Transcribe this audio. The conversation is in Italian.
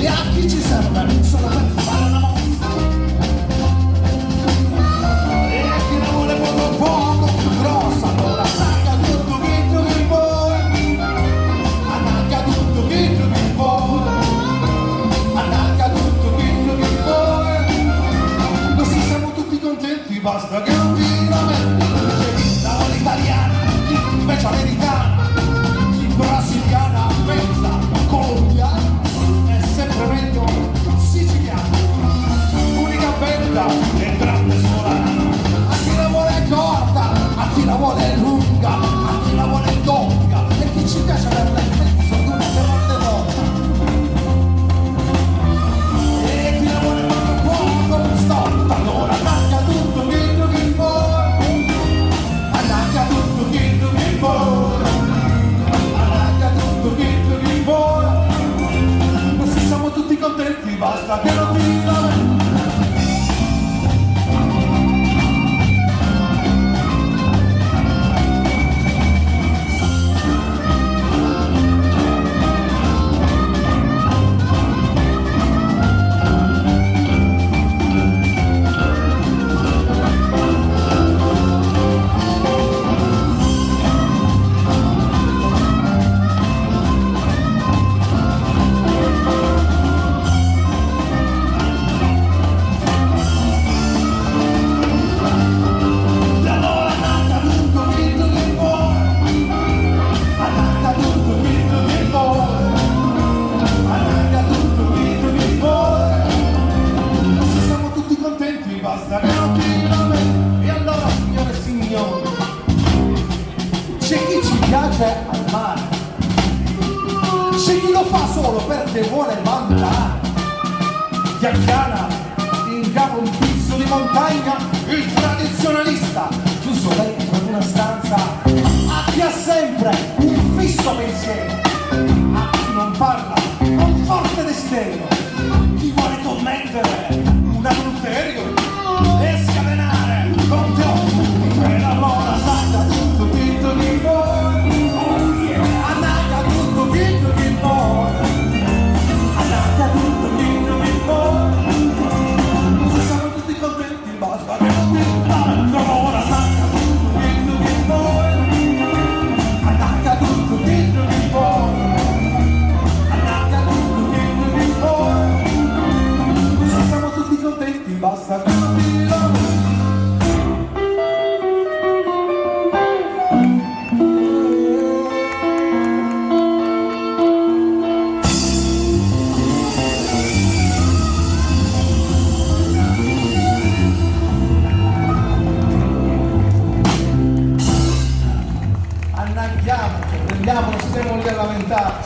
e a chi ci serve solo per fare una mossa. E a chi ne vuole poco più grossa, allora attacca tutto che vuoi, attacca tutto che vuoi, attacca tutto che vuoi. Così siamo tutti contenti, basta che non ti lamenti. C'è la vola italiana, chi invece americana, chi brasiliana, pensa colombiana, è sempre meglio siciliana, unica bella e grande solana. A chi la vuole corta, a chi la vuole lunga, a chi la vuole doppia, e chi ci piace averla in mezzo tutte volte volta. E chi la vuole poco storta, allora attacca tutto che vuoi, attacca tutto che vuoi, attacca tutto che vuoi. Così siamo tutti contenti, basta che non ti lamenti. E allora, signore e signori, c'è chi ci piace al mare, c'è chi lo fa solo perché vuole vantare. Chiacchiana in capo un pizzo di montagna, il tradizionalista chiuso dentro in una stanza, a chi ha sempre un fisso pensiero, a chi non parla con forte desiderio, chi vuole commettere un adulterio e scatenare con te e allora attacca tutto che vuoi, attacca tutto che vuoi, attacca tutto che vuoi. Se siamo tutti contenti basta che non ti lamenti. Allora attacca tutto che vuoi, attacca tutto che vuoi, attacca tutto che vuoi. Se siamo tutti contenti basta che non ti lamenti. Annaghiamo, prendiamo, non stiamo lì a lamentarci.